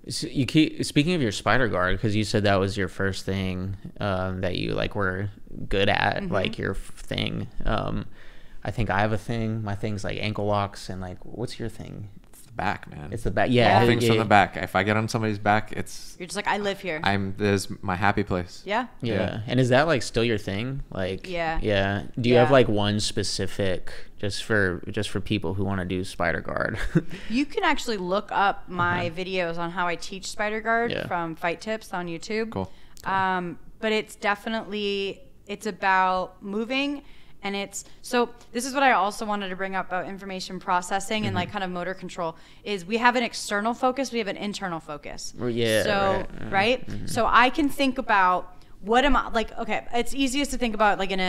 So you keep speaking of your spider guard, because you said that was your first thing that you like were good at, like your thing. I think I have a thing. My thing's like ankle locks, and like, what's your thing? It's the back, man. It's the back. Yeah, All things from the back. If I get on somebody's back, you're just like, I live here. There's my happy place. Yeah. And is that like still your thing? Like, yeah. Do you have like one specific just for people who want to do spider guard? You can actually look up my videos on how I teach spider guard from Fight Tips on YouTube. Cool. But it's definitely, it's about moving. And so this is what I also wanted to bring up about information processing and like kind of motor control is we have an external focus, we have an internal focus. Yeah. So, right? So I can think about what am I, like, okay, it's easiest to think about like in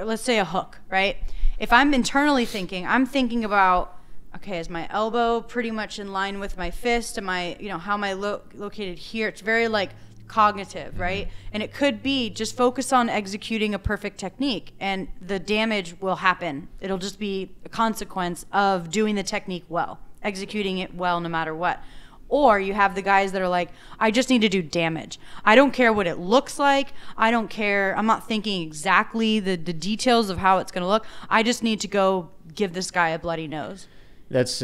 let's say a hook, right? If I'm internally thinking, I'm thinking about, okay, is my elbow pretty much in line with my fist? Am I, how am I located here? It's very like cognitive, right? And it could be just focus on executing a perfect technique and the damage will happen. It'll just be a consequence of doing the technique well, executing it well no matter what. Or you have the guys that are like, I just need to do damage. I don't care what it looks like. I don't care. I'm not thinking exactly the details of how it's going to look. I just need to go give this guy a bloody nose. That's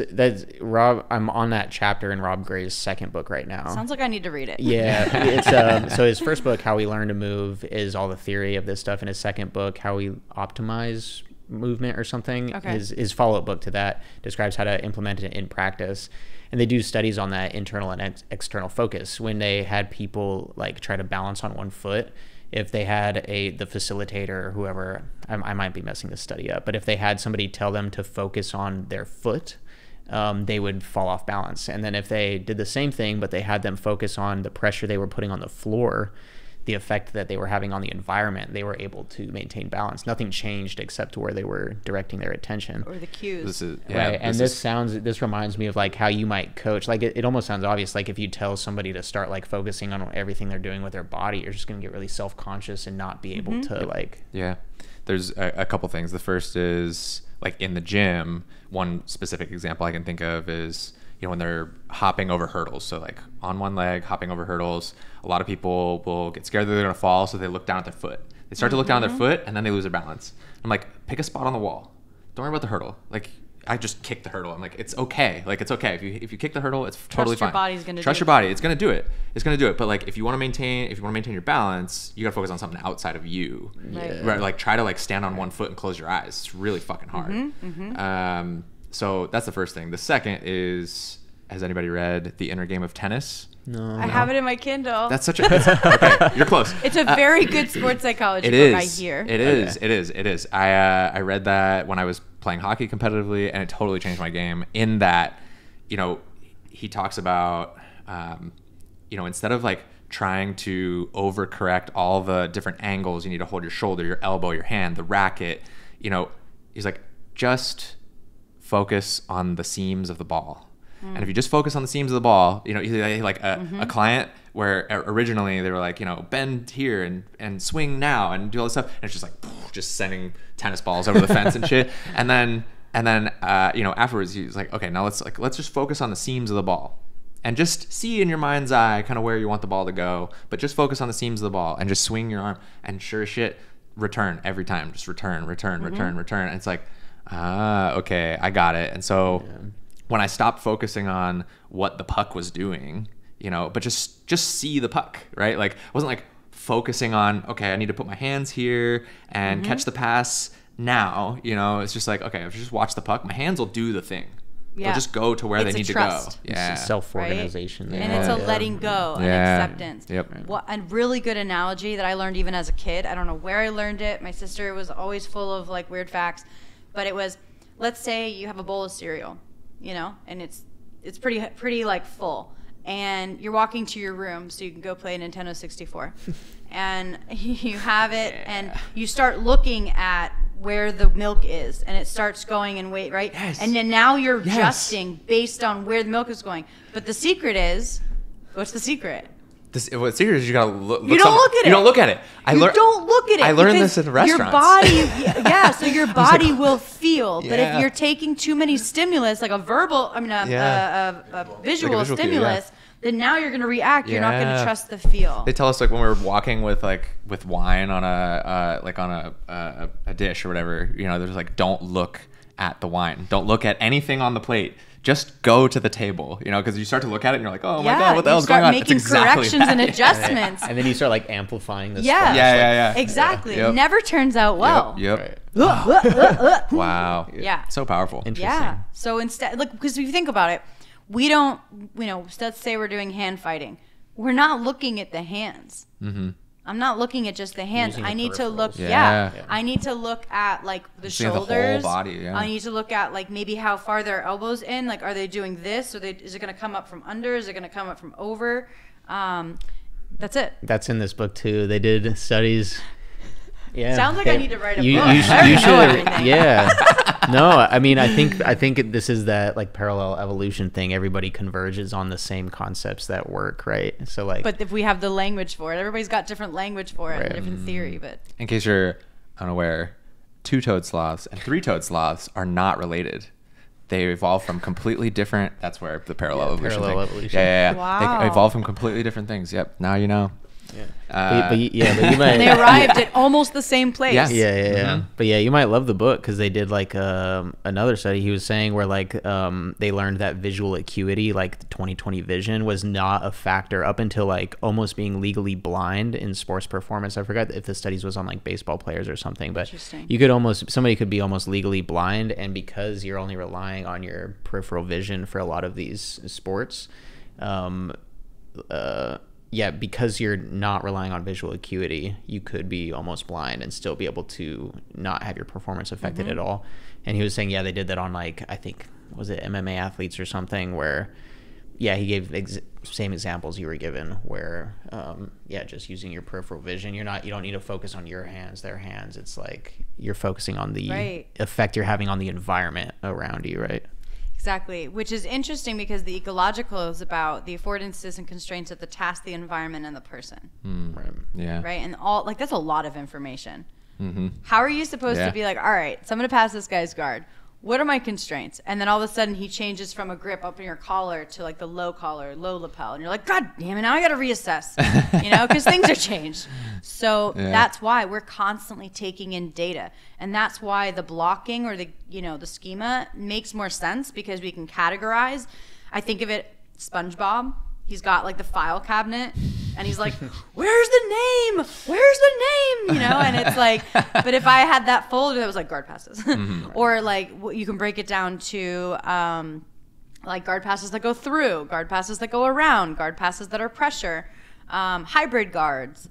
Rob. I'm on that chapter in Rob Gray's second book right now. Sounds like I need to read it. Yeah, it's so his first book, How We Learn to Move, is all the theory of this stuff. In his second book, How We Optimize Movement or something, his follow-up book to that describes how to implement it in practice. And they do studies on that internal and external focus. When they had people like try to balance on one foot, if they had the facilitator or whoever, I might be messing this study up, but if they had somebody tell them to focus on their foot, they would fall off balance. And then if they did the same thing, but they had them focus on the pressure they were putting on the floor, the effect that they were having on the environment, they were able to maintain balance. Nothing changed except to where they were directing their attention. Or the cues. Right. And this reminds me of like how you might coach. Like it almost sounds obvious. Like if you tell somebody to start like focusing on everything they're doing with their body, you're just going to get really self-conscious and not be able to like. Yeah. There's a couple things. The first is like in the gym, one specific example I can think of is, when they're hopping over hurdles. So like on one leg, hopping over hurdles, a lot of people will get scared that they're going to fall. So they look down at their foot. They start to look down at their foot and then they lose their balance. I'm like, pick a spot on the wall. Don't worry about the hurdle. Like I just kicked the hurdle. I'm like, it's okay. Like it's okay. If you kick the hurdle, it's totally fine. Trust your body's going to do it. Trust your body. It's going to do it. It's going to do it. But like, if you want to maintain your balance, you got to focus on something outside of you. Right? Like try to like stand on one foot and close your eyes. It's really fucking hard. So that's the first thing. The second is, has anybody read The Inner Game of Tennis? No. I have it in my Kindle. That's such a okay. You're close. It's a very good sports psychology book. I hear it is. I read that when I was playing hockey competitively, and it totally changed my game. In that, he talks about, instead of like trying to overcorrect all the different angles, you need to hold your shoulder, your elbow, your hand, the racket. He's like, just focus on the seams of the ball. And if you just focus on the seams of the ball, like a client where originally they were like, bend here and swing now and do all this stuff. And it's just like, just sending tennis balls over the fence and shit. And then afterwards he's like, okay, now let's just focus on the seams of the ball and just see in your mind's eye kind of where you want the ball to go, but just focus on the seams of the ball and just swing your arm and sure as shit, return every time. Just return. And it's like, okay, I got it. And so when I stopped focusing on what the puck was doing, but just see the puck, right? Like I wasn't like focusing on, okay, I need to put my hands here and catch the pass now, it's just like, okay, if you just watch the puck, my hands will do the thing. They'll just go to where they need to go. Yeah. It's self-organization. Right? And it's a letting go and acceptance. Yep. A really good analogy that I learned even as a kid. I don't know where I learned it. My sister was always full of like weird facts, but it was, let's say you have a bowl of cereal, and it's pretty like full, and you're walking to your room so you can go play Nintendo 64, and you have it, and you start looking at where the milk is, and it starts going in weight, right? Yes. And then now you're adjusting based on where the milk is going. But the secret is, what's the secret? What's secret is you gotta look. You don't look at it. You don't look at it. You don't look at it. I learned this in restaurants. Your body, so your body will feel. But if you're taking too many stimulus, like a visual stimulus, then now you're going to react. You're not going to trust the feel. They tell us like when we're walking with wine on a dish or whatever, you know, there's like, don't look at the wine. Don't look at anything on the plate. Just go to the table, you know, because you start to look at it and you're like, oh my God, what the hell's going on? Making corrections and adjustments. And then you start like amplifying the stuff. Yeah. Exactly. Yep. It never turns out well. Yep. Wow. Yeah. So powerful. Interesting. Yeah. So instead, like, because if you think about it, we don't, you know, let's say we're doing hand fighting. We're not looking at the hands. Mm-hmm. I'm not looking at just the hands. I need to look. I need to look at like the shoulders. The whole body. Yeah. I need to look at like maybe how far their elbows in. Like, are they doing this? Is it going to come up from under? Is it going to come up from over? That's it. That's in this book too. They did studies. Yeah. Sounds like I need to write a book. You should. Yeah. No, I mean, I think this is that like parallel evolution thing. Everybody converges on the same concepts that work, right? So like. But if we have the language for it, everybody's got different language for it, and different theory. But in case you're unaware, 2-toed sloths and 3-toed sloths are not related. They evolve from completely different. That's where the parallel evolution. Yeah. Wow. They evolve from completely different things. Yep. Now you know. Yeah. But you might. They arrived at almost the same place. Yeah. Mm-hmm. But yeah, you might love the book because they did like another study. He was saying where like they learned that visual acuity, like the 20/20 vision, was not a factor up until like almost being legally blind in sports performance. I forgot if the studies was on like baseball players or something, but somebody could be almost legally blind, and because you're only relying on your peripheral vision for a lot of these sports, because you're not relying on visual acuity, you could be almost blind and still be able to not have your performance affected at all. And he was saying, they did that on like, I think, was it MMA athletes or something where, he gave same examples you were given where, just using your peripheral vision, you don't need to focus on your hands, their hands. It's like you're focusing on the effect you're having on the environment around you, right? Exactly, which is interesting because the ecological is about the affordances and constraints of the task, the environment, and the person. Right. Yeah. Right, and all like that's a lot of information. Mm-hmm. How are you supposed to be like, all right, so I'm going to pass this guy's guard. What are my constraints? And then all of a sudden he changes from a grip up in your collar to like the low collar, low lapel. And you're like, God damn it, now I got to reassess, because things are changed. So that's why we're constantly taking in data. And that's why the blocking or the schema makes more sense because we can categorize. I think of it, SpongeBob. He's got like the file cabinet and he's like, where's the name? And it's like, but if I had that folder that was like guard passes or like you can break it down to like guard passes that go through, guard passes that go around, guard passes that are pressure, hybrid guards.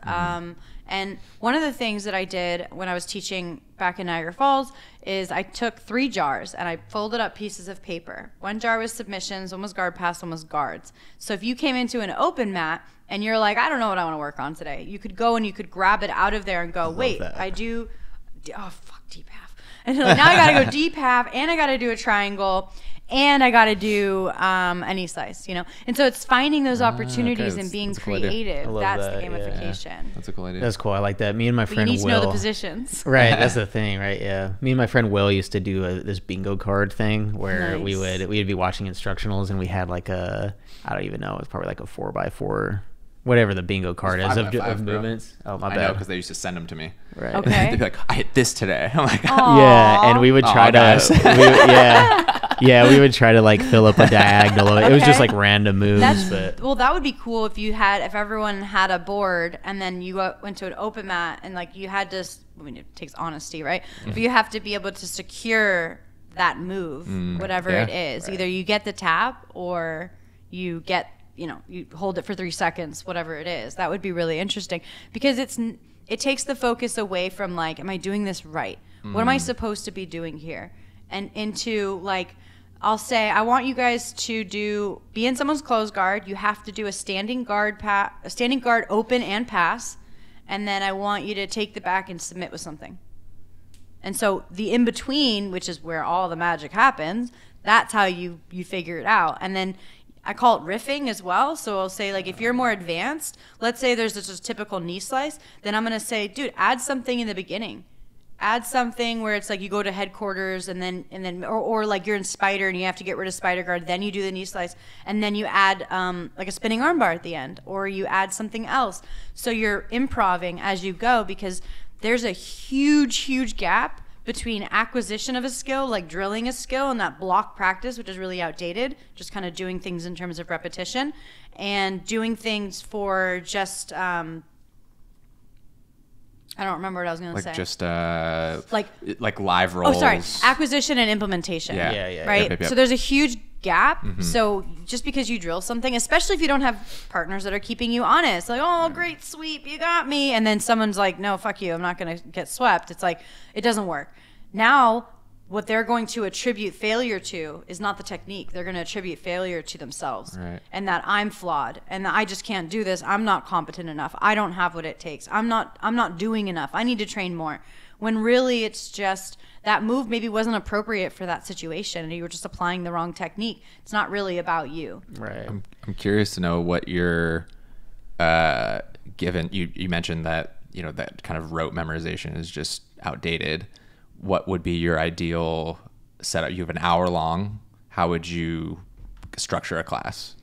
And one of the things that I did when I was teaching back in Niagara Falls is I took 3 jars and I folded up pieces of paper. One jar was submissions, one was guard pass, one was guards. So if you came into an open mat and you're like, I don't know what I want to work on today, you could go and you could grab it out of there and go, I do, deep half. And like, now I got to go deep half and I got to do a triangle. And I got to do an e-slice, And so it's finding those opportunities and being creative. Cool that's that. the gamification. Yeah. That's a cool idea. That's cool. I like that. Me and my friend Will. You need Will. to know the positions. Right. That's the thing, right? Yeah. Me and my friend Will used to do this bingo card thing where we would be watching instructionals and we had like I don't even know. It's probably like a 4x4. Whatever the bingo card is of movements. Oh, my bad. I know because they used to send them to me. Right. Okay. They'd be like, I hit this today. I'm like, yeah, and we would try we would try to like fill up a diagonal. It was just like random moves. Well, that would be cool if everyone had a board and then you went to an open mat and like you had to. I mean, it takes honesty, right? But you have to be able to secure that move, whatever it is. Right. Either you get the tap or you get. You hold it for 3 seconds, whatever it is. That would be really interesting because it takes the focus away from like, am I doing this right? What am I supposed to be doing here? And into like, I'll say, I want you guys to be in someone's closed guard. You have to do a standing guard open and pass. And then I want you to take the back and submit with something. And so the in-between, which is where all the magic happens, that's how you figure it out. And then I call it riffing as well. So I'll say, like, if you're more advanced, let's say there's just a typical knee slice, then I'm going to say, dude, add something in the beginning. add something where it's like you go to headquarters and then or like you're in spider and you have to get rid of spider guard, then you do the knee slice, and then you add like a spinning armbar at the end, or you add something else. So you're improving as you go, because there's a huge gap between acquisition of a skill, like drilling a skill, and that block practice, which is really outdated, just kind of doing things in terms of repetition, and doing things for just I don't remember what I was going to say. Like just like live rolls. Oh, sorry. Acquisition and implementation. Yeah. Right? Yep. So there's a huge gap. So just because you drill something, especially if you don't have partners that are keeping you honest, like, oh, great sweep, you got me. And then someone's like, no, fuck you, I'm not going to get swept. It's like, it doesn't work. Now, what they're going to attribute failure to is not the technique. They're going to attribute failure to themselves. Right. And that I'm flawed and that I just can't do this. I'm not competent enough. I don't have what it takes. I'm not doing enough. I need to train more. When really it's just that move maybe wasn't appropriate for that situation and you were just applying the wrong technique. It's not really about you. Right. I'm curious to know what you're given. You mentioned that, you know, that kind of rote memorization is just outdated. What would be your ideal setup? You have an hour long. How would you structure a class?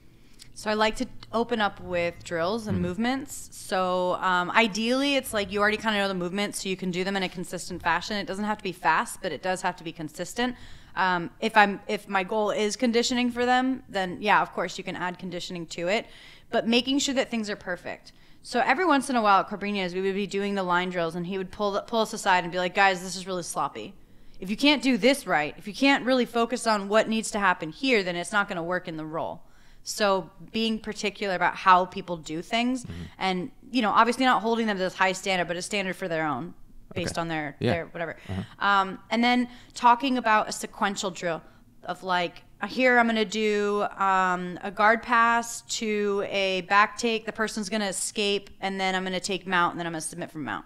So I like to open up with drills and movements. So ideally, it's like you already kind of know the movements, so you can do them in a consistent fashion. It doesn't have to be fast, but it does have to be consistent. If my goal is conditioning for them, then yeah, of course you can add conditioning to it, but making sure that things are perfect. So every once in a while at Cobrinha's, we would be doing the line drills, and he would pull us aside and be like, guys, this is really sloppy. If you can't do this right, if you can't really focus on what needs to happen here, then it's not going to work in the role. So being particular about how people do things, and, you know, obviously not holding them to this high standard, but a standard for their own based on their whatever. And then talking about a sequential drill of like, here I'm going to do a guard pass to a back take. The person's going to escape, and then I'm going to take mount, and then I'm going to submit from mount.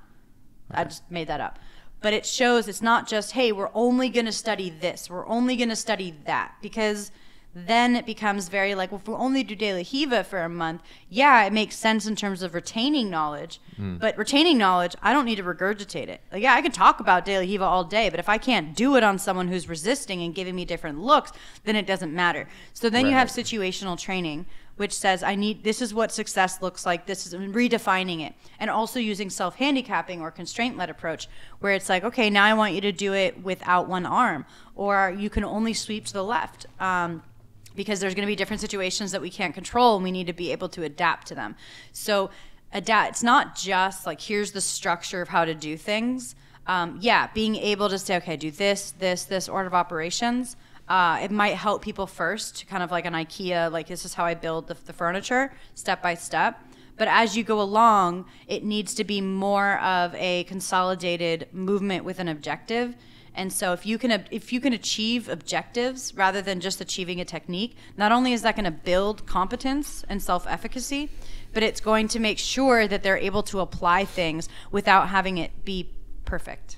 I just made that up. But it shows it's not just, hey, we're only going to study this. We're only going to study that. Because then it becomes very like, well, if we only do De La Riva for a month, yeah, it makes sense in terms of retaining knowledge. But retaining knowledge, I don't need to regurgitate it. Like, yeah, I can talk about De La Riva all day, but if I can't do it on someone who's resisting and giving me different looks, then it doesn't matter. So then you have situational training, which says, this is what success looks like. This is redefining it. And also using self-handicapping or constraint-led approach, where it's like, okay, now I want you to do it without one arm, or you can only sweep to the left. Because there's going to be different situations that we can't control, and we need to be able to adapt to them. So adapt. It's not just like, here's the structure of how to do things. Being able to say, okay, do this order of operations. It might help people first, kind of like an IKEA, like this is how I build the furniture, step by step. But as you go along, it needs to be more of a consolidated movement with an objective. And so if you can achieve objectives rather than just achieving a technique, not only is that going to build competence and self-efficacy, but it's going to make sure that they're able to apply things without having it be perfect.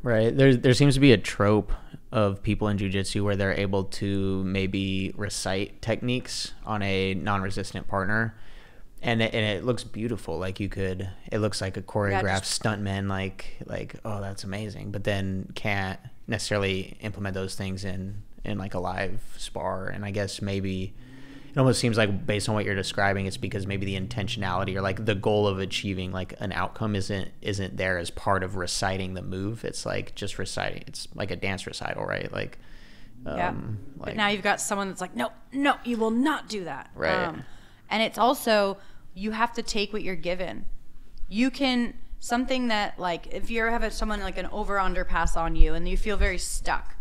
Right. There seems to be a trope of people in jiu-jitsu where they're able to maybe recite techniques on a non-resistant partner. And it looks beautiful. Like it looks like a choreographed stuntman, like, oh, that's amazing. But then can't necessarily implement those things in like a live spar. And I guess maybe it almost seems like, based on what you're describing, it's because maybe the intentionality or like the goal of achieving like an outcome isn't there as part of reciting the move. It's like just reciting. It's like a dance recital, right? Like, but now you've got someone that's like, no, you will not do that. Right. And it's also, you have to take what you're given. You can, something that like, if you ever have someone like an over-under pass on you and you feel very stuck,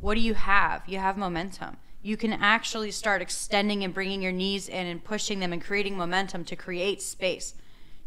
what do you have? You have momentum. You can actually start extending and bringing your knees in and pushing them and creating momentum to create space.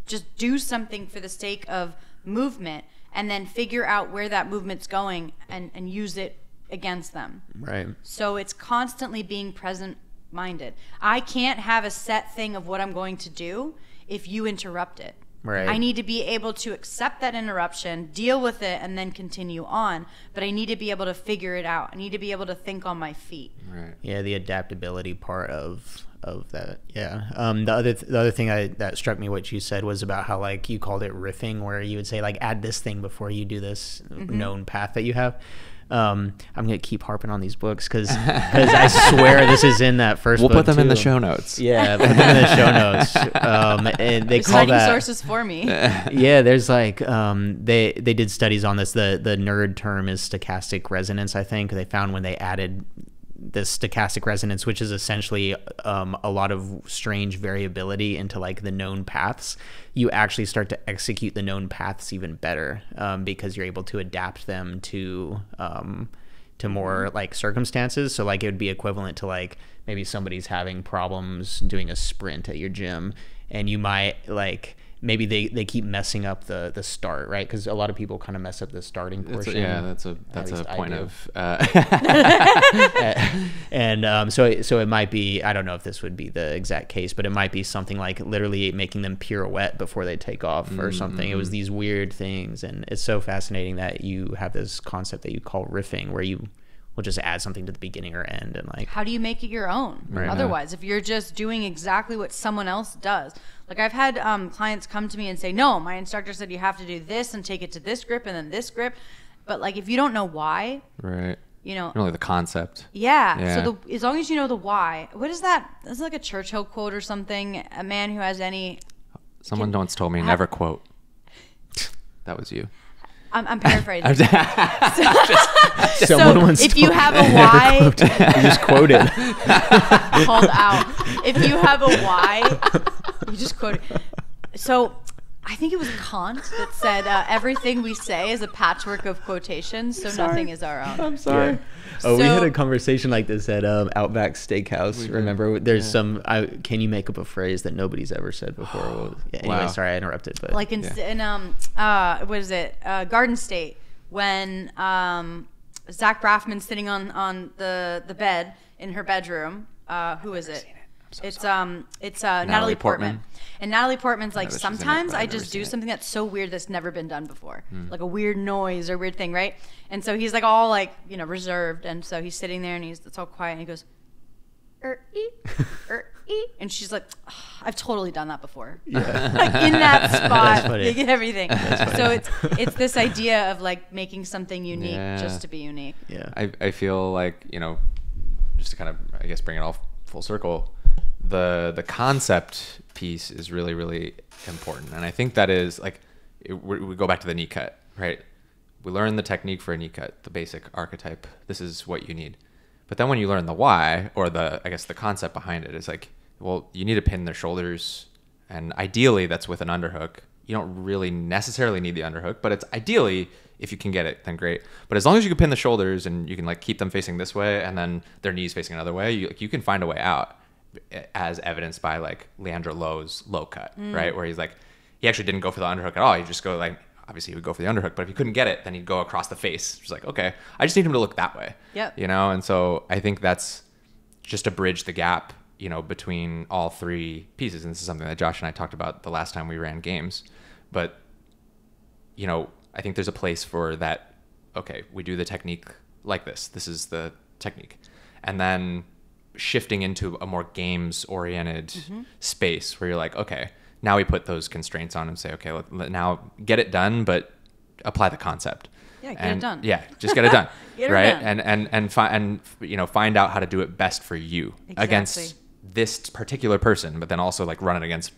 Just do something for the sake of movement, and then figure out where that movement's going and use it against them. Right. So it's constantly being present-minded. I can't have a set thing of what I'm going to do if you interrupt it. Right. I need to be able to accept that interruption, deal with it, and then continue on. But I need to be able to figure it out. I need to be able to think on my feet. Right. Yeah, the adaptability part of that. Yeah. The other thing that struck me, what you said, was about how like you called it riffing, where you would say like add this thing before you do this known path that you have. I'm gonna keep harping on these books because I swear this is in that first book. We'll put them too. in the show notes. Yeah, put them in the show notes. And they call that sources for me. Yeah, there's like they did studies on this. The nerd term is stochastic resonance. I think they found when they added this stochastic resonance, which is essentially a lot of strange variability into like the known paths, you actually start to execute the known paths even better because you're able to adapt them to more like circumstances. So like it would be equivalent to like maybe somebody's having problems doing a sprint at your gym, and you might like maybe they keep messing up the start, right? Because a lot of people kind of mess up the starting portion. That's a point of and so it might be, I don't know if this would be the exact case, but it might be something like literally making them pirouette before they take off or something. It was these weird things, and it's so fascinating that you have this concept that you call riffing, where you will just add something to the beginning or end, and like how do you make it your own? Right. Otherwise, if you're just doing exactly what someone else does. Like I've had clients come to me and say, no, my instructor said you have to do this and take it to this grip and then this grip. But like if you don't know why, right, you know, really the concept. Yeah. So as long as you know the why, what is that? That's like a Churchill quote or something. A man who has any. Someone once told me never quote. That was you. I'm paraphrasing. Someone once if you have a why, you just quoted. Called out. If you have a why, you just quote it. So I think it was Kant that said everything we say is a patchwork of quotations, so nothing is our own. I'm sorry. Yeah. Oh, we had a conversation like this at Outback Steakhouse. Remember, there's some. Can you make up a phrase that nobody's ever said before? Anyway, sorry I interrupted. But like in what is it? Garden State, when Zach Braffman's sitting on the bed in her bedroom. Who is it? It's Natalie Portman. And Natalie Portman's like, sometimes I just do something that's so weird that's never been done before. Like a weird noise or weird thing, right? And so he's like all like, you know, reserved. And so he's sitting there and it's all quiet and he goes, and she's like, oh, I've totally done that before. Yeah. Like in that spot, you get everything. So it's this idea of like making something unique just to be unique. Yeah. I feel like, you know, just to kind of, I guess, bring it all full circle, the concept piece is really, really important. And I think that is like, we go back to the knee cut, right? We learn the technique for a knee cut, the basic archetype. This is what you need. But then when you learn the why, or the concept behind it, is like, well, you need to pin their shoulders. And ideally that's with an underhook. You don't really necessarily need the underhook, but it's ideally, if you can get it, then great. But as long as you can pin the shoulders and you can like keep them facing this way and then their knees facing another way, you can find a way out, as evidenced by like Leandro Lowe's low cut, right? Where he's like, he actually didn't go for the underhook at all. He just go like, obviously he would go for the underhook, but if he couldn't get it, then he'd go across the face. It's like, okay, I just need him to look that way. Yep. You know? And so I think that's just to bridge the gap, you know, between all three pieces. And this is something that Josh and I talked about the last time we ran games. But, you know, I think there's a place for that. Okay, we do the technique like this. This is the technique. And then shifting into a more games oriented space where you're like, okay, now we put those constraints on and say, okay, let now get it done, but apply the concept. Yeah, get it done. Yeah, just get it done. Get it right? done. And you know, find out how to do it best for you against this particular person, but then also like run it against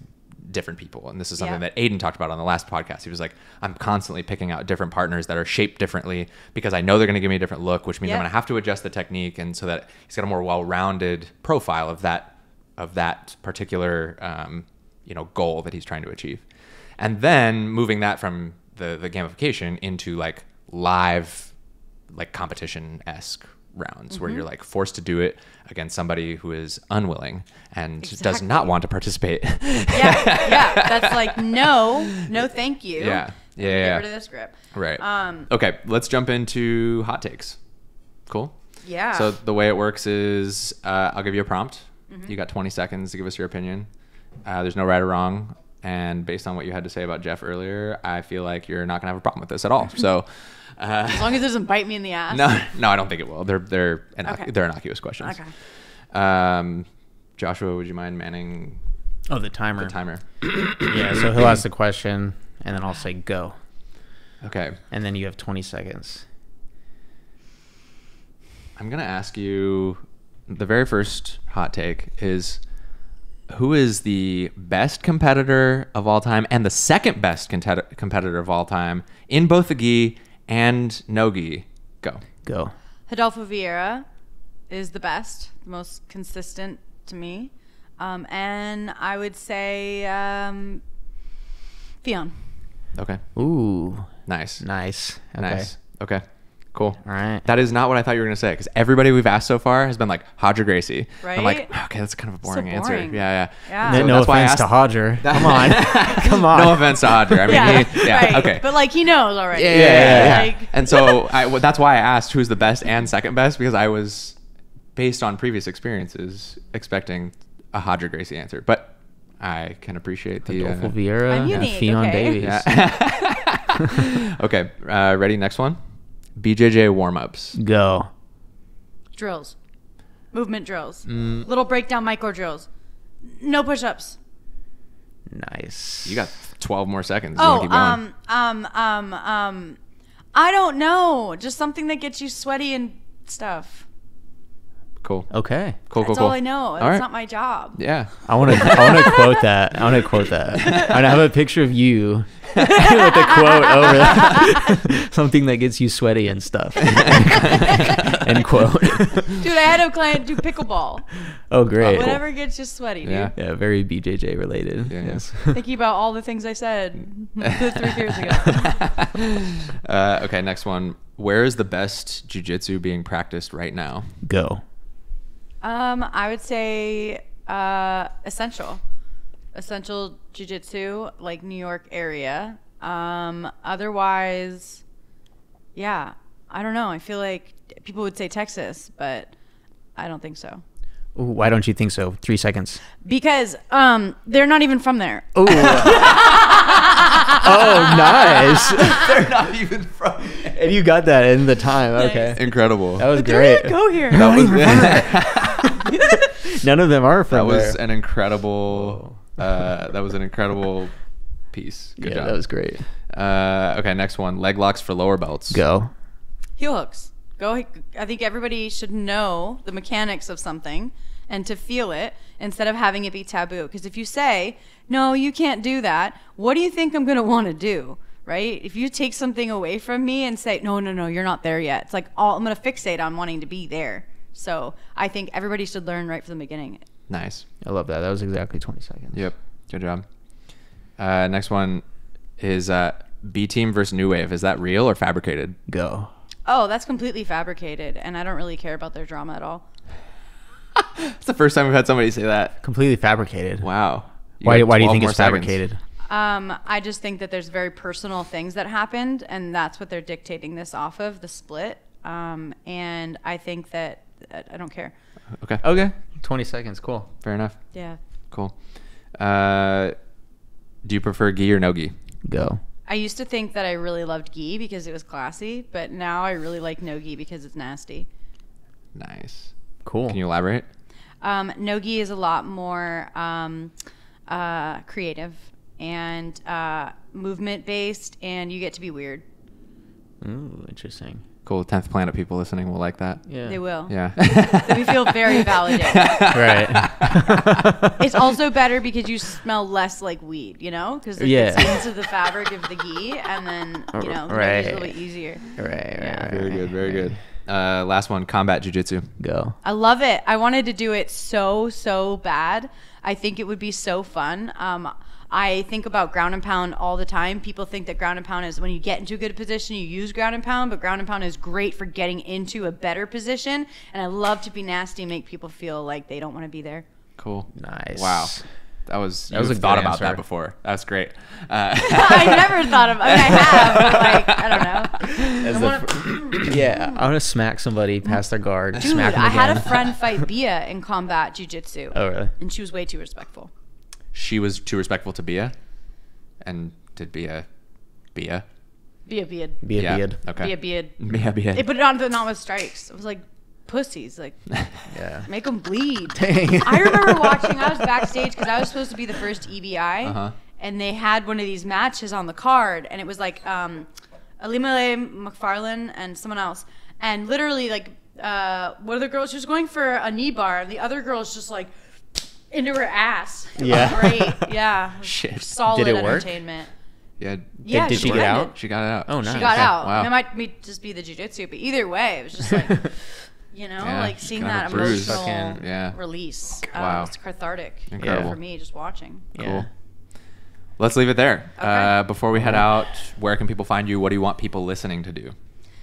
different people. And this is something that Aiden talked about on the last podcast. He was like, I'm constantly picking out different partners that are shaped differently because I know they're going to give me a different look, which means I'm going to have to adjust the technique. And so that he's got a more well-rounded profile of that particular, you know, goal that he's trying to achieve. And then moving that from the gamification into like live, like competition-esque rounds where you're like forced to do it against somebody who is unwilling and does not want to participate. That's like, no, thank you. Get rid of this grip. Right. Okay, let's jump into hot takes. Cool. Yeah. So the way it works is I'll give you a prompt. You got 20 seconds to give us your opinion. There's no right or wrong. And based on what you had to say about Jeff earlier, I feel like you're not gonna have a problem with this at all. So as long as it doesn't bite me in the ass. No, I don't think it will. They're innocuous questions. Okay. Joshua, would you mind manning the timer? Yeah, so he'll ask the question, and then I'll say go. Okay. And then you have 20 seconds. I'm going to ask you, the very first hot take is, who is the best competitor of all time and the second best competitor of all time in both the gi and no gi? Go. Rodolfo Vieira is the best, the most consistent to me. And I would say Fionn. Okay. Ooh. Nice. Okay. Okay. Cool. All right. That is not what I thought you were going to say, because everybody we've asked so far has been like Hodger Gracie. Right? I'm like, okay, that's kind of a boring answer. Yeah. So no offense to Hodger. Come on. Come on. No offense to Hodger. I mean, right. Okay. But like he knows already. Yeah. Like, and so that's why I asked who's the best and second best, because I was, based on previous experiences, expecting a Hodger Gracie answer. But I can appreciate the Rodolfo Vieira and Fionn Davies. Yeah. Okay. Ready? Next one. BJJ warm-ups. Go. Drills. Movement drills. Little breakdown micro drills. No push-ups. Nice. You got 12 more seconds. You wanna keep going? I don't know. Just something that gets you sweaty and stuff. Cool. Okay. Cool. That's all I know. That's not my job. Yeah. I want to quote that. I want to quote that. I have a picture of you with a quote over that. Something that gets you sweaty and stuff. End quote. Dude, I had a client do pickleball. Oh, great. Whatever gets you sweaty, dude. Yeah. Very BJJ related. Yeah. Yes. Thinking about all the things I said 3 years ago. Okay, next one. Where is the best jiu-jitsu being practiced right now? Go. I would say Essential Jiu-Jitsu, like New York area. Otherwise, yeah, I don't know. I feel like people would say Texas, but I don't think so. Ooh, why don't you think so? 3 seconds. Because they're not even from there. Ooh. Oh, nice. They're not even from. And you got that in the time. Nice. Okay. Incredible. That was They're great. gonna go here. None of them are from That was there. an incredible. That was an incredible piece. Good job. That was great. Okay, next one. Leg locks for lower belts. Go. Heel hooks. Go. I think everybody should know the mechanics of something and to feel it instead of having it be taboo. Because if you say, no, you can't do that, what do you think I'm going to want to do? Right? If you take something away from me and say, no, you're not there yet. It's like, I'm going to fixate on wanting to be there. So I think everybody should learn right from the beginning. Nice. I love that. That was exactly 20 seconds. Yep. Good job. Next one is B Team versus New Wave. Is that real or fabricated? Go. Oh, that's completely fabricated. And I don't really care about their drama at all. It's the first time we've had somebody say that. Completely fabricated. Wow. Why do you think it's seconds. fabricated? I just think that there's very personal things that happened, and that's what they're dictating this off of, the split. And I think that I don't care. Okay. 20 seconds. Cool. Fair enough. Yeah. Cool. Do you prefer gi or no gi? Go. I used to think that I really loved gi because it was classy, but now I really like no gi because it's nasty. Nice. Cool. Can you elaborate? No gi is a lot more creative and movement based, and you get to be weird. Ooh, interesting. Cool. 10th Planet people listening will like that. Yeah. They will. Yeah. So we feel very validated. Right. It's also better because you smell less like weed, you know? Because it gets into the fabric of the gi, and then, the no gi is a little bit easier. Right. Very good. Last one, combat jiu-jitsu. Go. I love it. I wanted to do it so bad. I think it would be so fun. I think about ground and pound all the time. People think that ground and pound is when you get into a good position, you use ground and pound, but ground and pound is great for getting into a better position. And I love to be nasty and make people feel like they don't want to be there. Cool. Nice. Wow. That was a thought good about answer. that before. That's great. I never thought of. I mean, I have, but like, I don't know. Yeah, I want to smack somebody past their guard. Dude, smack them I had a again. friend fight Bia in combat jiu-jitsu. Oh, really? And she was way too respectful. She was too respectful to Bia? And did Bia? Be a beard. Be a beard. Okay. Be a beard. Be a beard. They put it on the not with strikes. It was like pussies. Like, Yeah. make them bleed. Dang. I remember watching. I was backstage because I was supposed to be the first EBI, Uh-huh. and they had one of these matches on the card, and it was like Alimale McFarlane and someone else, and literally like one of the girls, she was going for a knee bar, and the other girl's just like into her ass. It was great. Yeah. Shit. Solid Did it work? entertainment. Yeah. Yeah, Did she get did. out? She got it out. Oh, nice. She got out. Wow. It might just be the jiu-jitsu, but either way, it was just like, you know, Yeah, like just seeing kind that of a bruise. emotional Fucking- yeah. release. Wow. It's cathartic. Incredible. For me, just watching. Yeah. Cool. Let's leave it there. Okay. Before we head out, where can people find you? What do you want people listening to do?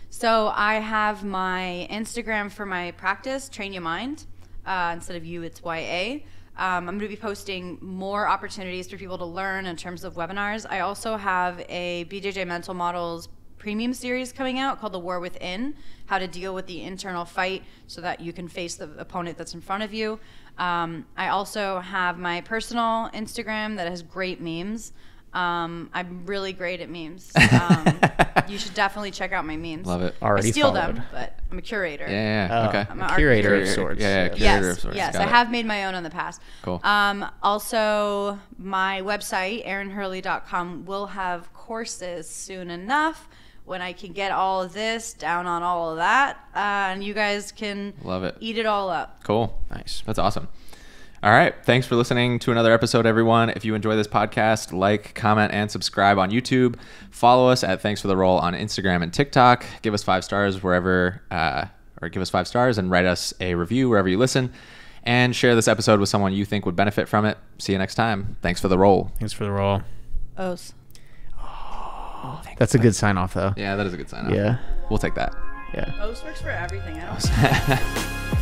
So I have my Instagram for my practice, Train Your Mind. Instead of you, it's YA. I'm going to be posting more opportunities for people to learn in terms of webinars. I also have a BJJ Mental Models premium series coming out called The War Within, how to deal with the internal fight so that you can face the opponent that's in front of you. I also have my personal Instagram that has great memes. I'm really great at memes. You should definitely check out my memes. Love it. Already I steal followed. them, but I'm a curator. Yeah. Okay. I'm an Curator art of sorts. Yeah. Yes, Curator of sorts. yes, Got I it. have made my own in the past. Cool. Also, my website, erinherle.com, will have courses soon enough when I can get all of this down on all of that, and you guys can Love it. eat it all up. Cool. Nice. That's awesome. All right. Thanks for listening to another episode, everyone. If you enjoy this podcast, like, comment, and subscribe on YouTube. Follow us at Thanks for the Roll on Instagram and TikTok. Give us 5 stars wherever, or give us 5 stars and write us a review wherever you listen. And share this episode with someone you think would benefit from it. See you next time. Thanks for the roll. Thanks for the roll. Os. That's a good sign off, though. Yeah, that is a good sign. Yeah. We'll take that. Yeah. Os works for everything. I don't